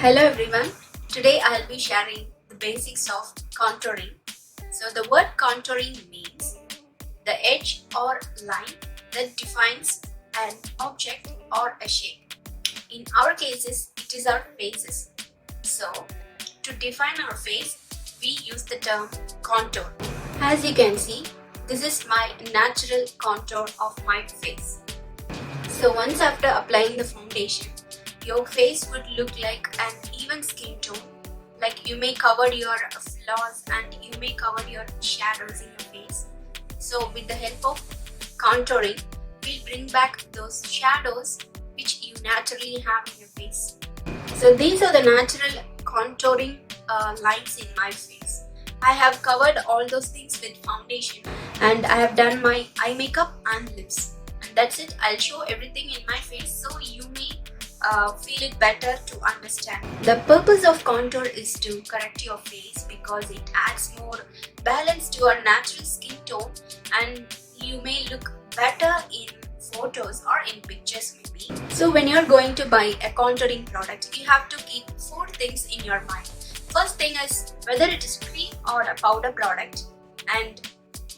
Hello everyone, today I'll be sharing the basics of contouring. So the word contouring means the edge or line that defines an object or a shape. In our cases, it is our faces. So to define our face, we use the term contour. As you can see, this is my natural contour of my face. So once after applying the foundation, your face would look like an even skin tone. Like you may cover your flaws and you may cover your shadows in your face. So with the help of contouring, we'll bring back those shadows which you naturally have in your face. So these are the natural contouring lines in my face. I have covered all those things with foundation and I have done my eye makeup and lips. And that's it. I'll show everything in my face so you may feel it better to understand. The purpose of contour is to correct your face because it adds more balance to your natural skin tone and you may look better in photos or in pictures maybe. So when you're going to buy a contouring product, you have to keep 4 things in your mind. First thing is whether it is cream or a powder product, and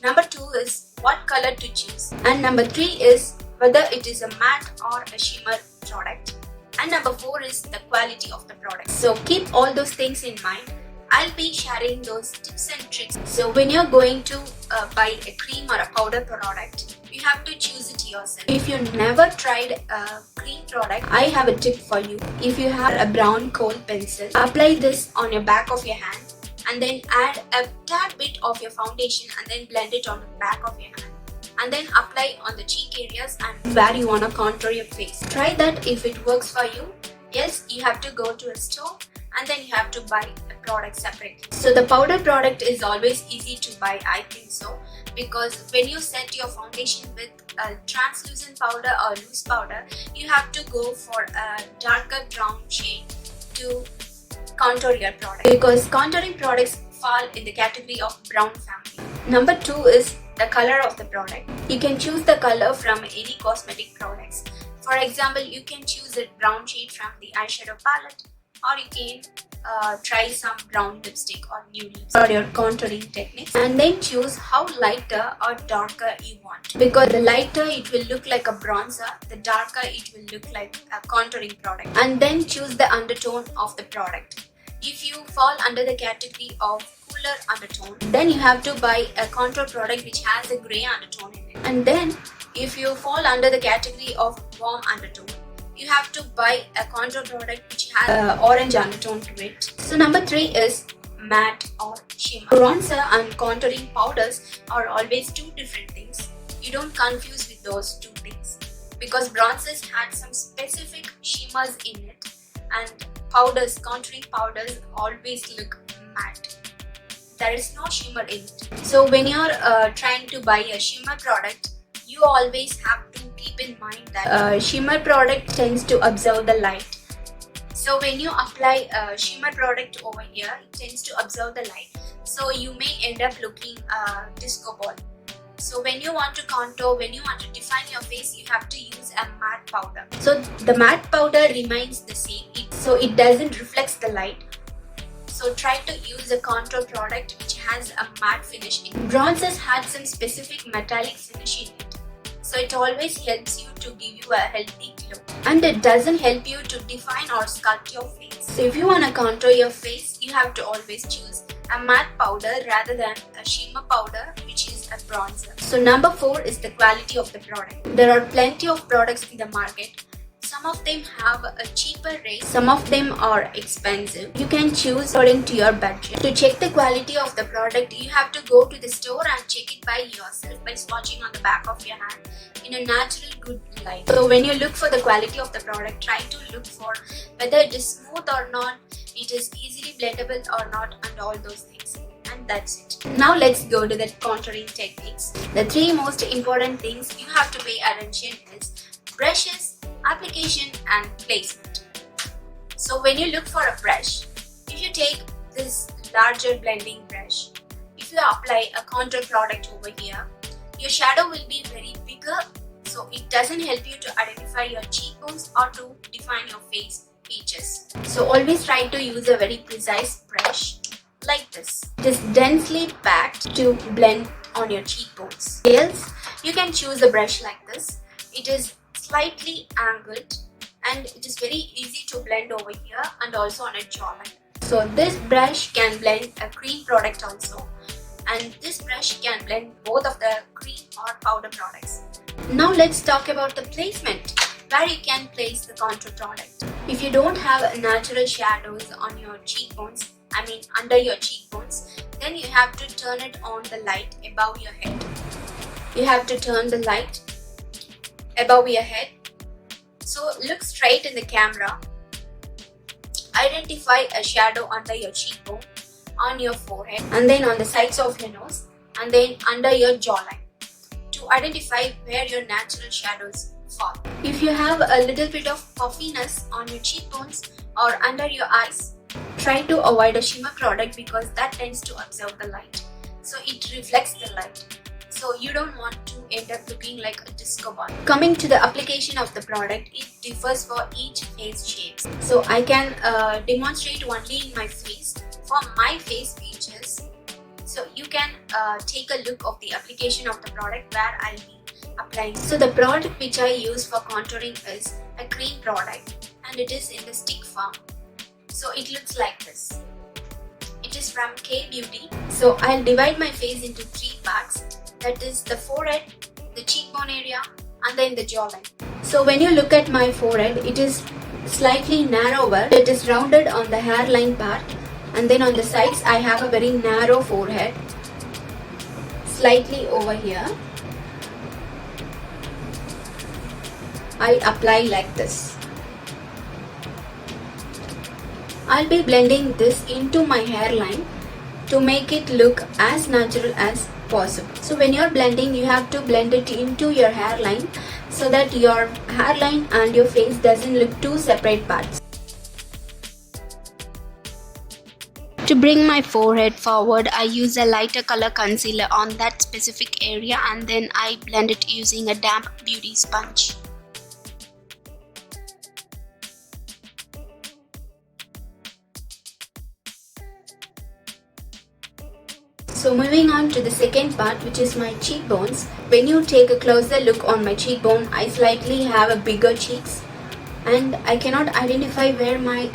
number 2 is what color to choose, and number 3 is whether it is a matte or a shimmer product, and number 4 is the quality of the product. So keep all those things in mind. I'll be sharing those tips and tricks. So when you're going to buy a cream or a powder product, you have to choose it yourself. If you never tried a cream product, I have a tip for you. If you have a brown kohl pencil, apply this on your back of your hand and then add a tad bit of your foundation and then blend it on the back of your hand. And then apply on the cheek areas and where you want to contour your face. Try that if it works for you. Yes, you have to go to a store and then you have to buy the product separately. So the powder product is always easy to buy, I think so, because when you set your foundation with a translucent powder or loose powder, you have to go for a darker brown shade to contour your product, because contouring products fall in the category of brown family. Number 2 is the color of the product. You can choose the color from any cosmetic products. For example, you can choose a brown shade from the eyeshadow palette, or you can try some brown lipstick or nude lipstick for your contouring techniques, and then choose how lighter or darker you want, because the lighter it will look like a bronzer, the darker it will look like a contouring product. And then choose the undertone of the product. If you fall under the category of cooler undertone, then you have to buy a contour product which has a grey undertone in it. And then if you fall under the category of warm undertone, you have to buy a contour product which has orange undertone to it. So number 3 is matte or shimmer. Bronzer and contouring powders are always 2 different things. You don't confuse with those 2 things, because bronzers had some specific shimmers in it and powders, contouring powders always look matte. There is no shimmer in it. So when you're trying to buy a shimmer product, you always have to keep in mind that shimmer product tends to absorb the light. So when you apply a shimmer product over here, it tends to absorb the light. So you may end up looking disco ball. So when you want to contour, when you want to define your face, you have to use a matte powder. So the matte powder remains the same, so it doesn't reflect the light. So try to use a contour product which has a matte finish in it. Bronzers had some specific metallic finish in it, so it always helps you to give you a healthy glow. And it doesn't help you to define or sculpt your face. So if you want to contour your face, you have to always choose a matte powder rather than a shimmer powder which is a bronzer. So number 4 is the quality of the product. There are plenty of products in the market. Some of them have a cheaper rate, some of them are expensive. You can choose according to your budget. To check the quality of the product, you have to go to the store and check it by yourself by swatching on the back of your hand in a natural good light. So when you look for the quality of the product, try to look for whether it is smooth or not, it is easily blendable or not, and all those things. And that's it. Now let's go to the contouring techniques. The 3 most important things you have to pay attention is brushes, application and placement. So when you look for a brush, if you take this larger blending brush, if you apply a contour product over here, your shadow will be very bigger, so it doesn't help you to identify your cheekbones or to define your face features. So always try to use a very precise brush like this. It is densely packed to blend on your cheekbones. Else, you can choose a brush like this. It is slightly angled and it is very easy to blend over here and also on a jawline. So this brush can blend a cream product also, and this brush can blend both of the cream or powder products. Now let's talk about the placement, where you can place the contour product. If you don't have natural shadows on your cheekbones, under your cheekbones, then you have to turn it on the light above your head. You have to turn the light above your head. So look straight in the camera. Identify a shadow under your cheekbone, on your forehead, and then on the sides of your nose, and then under your jawline, to identify where your natural shadows fall. If you have a little bit of puffiness on your cheekbones or under your eyes, try to avoid a shimmer product because that tends to absorb the light. So it reflects the light. So you don't want to end up looking like a disco ball. Coming to the application of the product, it differs for each face shapes. So I can demonstrate only in my face for my face features. So you can take a look of the application of the product where I'll be applying. So the product which I use for contouring is a cream product and it is in the stick form. So it looks like this. It is from Beauty. So I'll divide my face into 3 parts. That is the forehead, the cheekbone area, and then the jawline. So when you look at my forehead, it is slightly narrower. It is rounded on the hairline part, and then on the sides I have a very narrow forehead, slightly over here. I apply like this. I'll be blending this into my hairline to make it look as natural as possible. So when you're blending, you have to blend it into your hairline so that your hairline and your face doesn't look two separate parts. To bring my forehead forward, I use a lighter color concealer on that specific area and then I blend it using a damp beauty sponge. So moving on to the second part, which is my cheekbones. When you take a closer look on my cheekbone, I slightly have a bigger cheeks and I cannot identify where my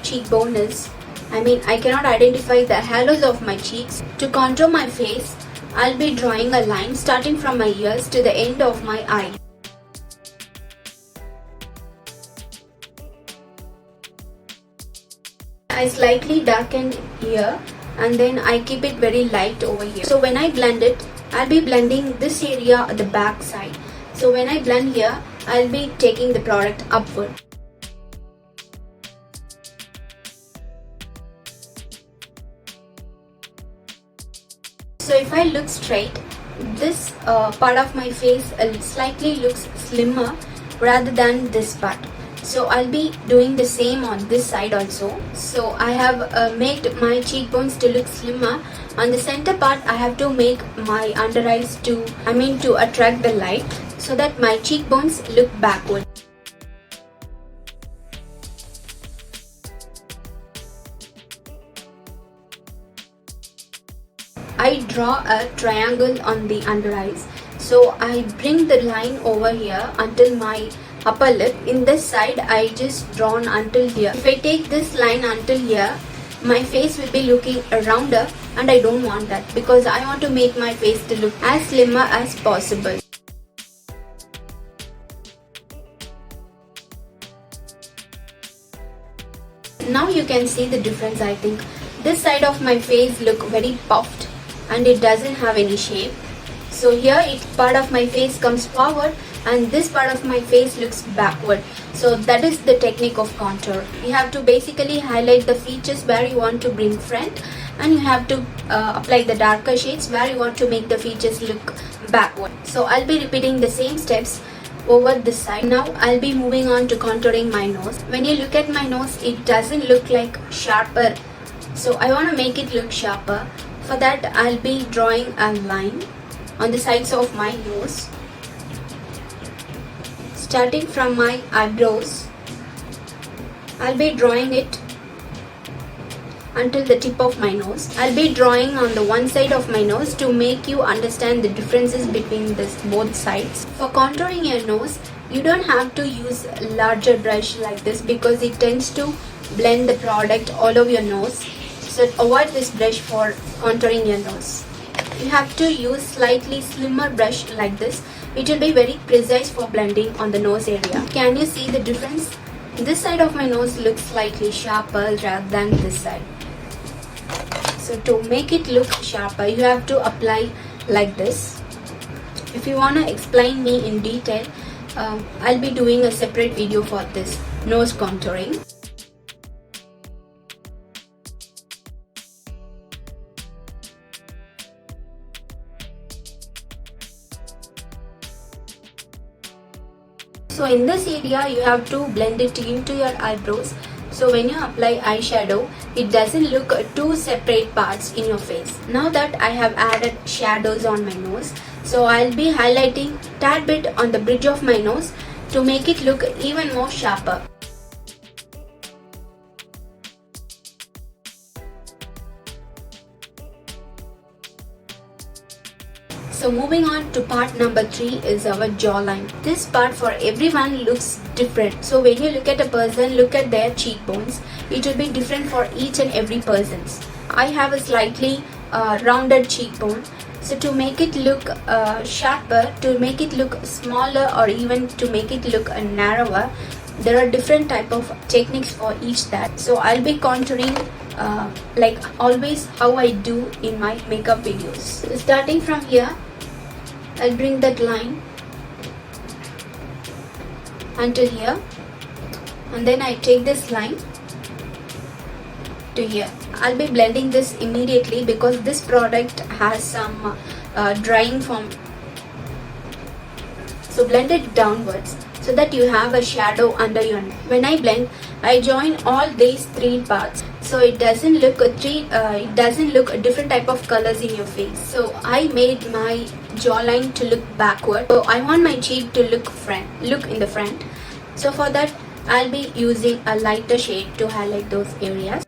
cheekbone is. I cannot identify the halos of my cheeks. To contour my face, I'll be drawing a line starting from my ears to the end of my eye. I slightly darken here and then I keep it very light over here. So when I blend it, I'll be blending this area at the back side. So when I blend here, I'll be taking the product upward. So if I look straight, this part of my face slightly looks slimmer rather than this part. So I'll be doing the same on this side also. So I have made my cheekbones to look slimmer. On the center part, I have to make my under eyes to attract the light so that my cheekbones look backward. I draw a triangle on the under eyes. So I bring the line over here until my upper lip. In this side, I just drawn until here. If I take this line until here, my face will be looking rounder and I don't want that because I want to make my face to look as slimmer as possible. Now you can see the difference. I think this side of my face look very puffed and it doesn't have any shape. So here part of my face comes forward and this part of my face looks backward. So that is the technique of contour. You have to basically highlight the features where you want to bring front and you have to apply the darker shades where you want to make the features look backward. So I'll be repeating the same steps over this side. Now I'll be moving on to contouring my nose. When you look at my nose, it doesn't look like sharper. So I want to make it look sharper. For that, I'll be drawing a line on the sides of my nose, starting from my eyebrows I'll be drawing it until the tip of my nose. I'll be drawing on the one side of my nose to make you understand the differences between both sides. For contouring your nose, you don't have to use a larger brush like this because it tends to blend the product all over your nose. So avoid this brush for contouring your nose. You have to use slightly slimmer brush like this. It will be very precise for blending on the nose area. Can you see the difference? This side of my nose looks slightly sharper rather than this side. So to make it look sharper, you have to apply like this. If you want to explain me in detail, I'll be doing a separate video for this nose contouring. So in this area, you have to blend it into your eyebrows. So when you apply eyeshadow, it doesn't look two separate parts in your face. Now that I have added shadows on my nose, so I'll be highlighting tad bit on the bridge of my nose to make it look even more sharper. So moving on to part number 3 is our jawline. This part for everyone looks different. So when you look at a person, look at their cheekbones. It will be different for each and every person's. I have a slightly rounded cheekbone. So to make it look sharper, to make it look smaller, or even to make it look narrower, there are different type of techniques for each that. So I'll be contouring like always how I do in my makeup videos. So starting from here, I'll bring that line until here, and then I take this line to here. I'll be blending this immediately because this product has some drying form. So blend it downwards so that you have a shadow under your nose. When I blend, I join all these 3 parts, so it doesn't look a different type of colors in your face. So I made my jawline to look backward. So I want my cheek to look in the front. So for that, I'll be using a lighter shade to highlight those areas.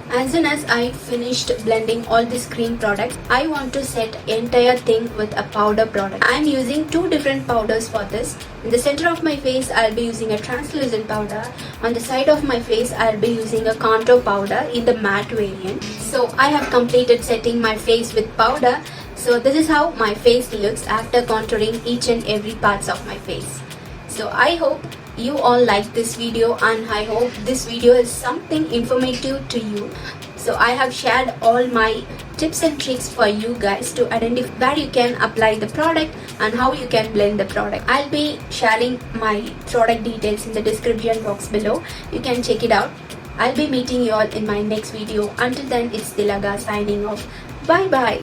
As soon as I finished blending all these cream products, I want to set entire thing with a powder product. I am using 2 different powders for this. In the center of my face, I'll be using a translucent powder. On the side of my face, I'll be using a contour powder in the matte variant. So I have completed setting my face with powder. So this is how my face looks after contouring each and every parts of my face. So I hope you all like this video, and I hope this video is something informative to you. So I have shared all my tips and tricks for you guys to identify where you can apply the product and how you can blend the product. I'll be sharing my product details in the description box below. You can check it out. I'll be meeting you all in my next video. Until then, it's Tilaga signing off. Bye bye.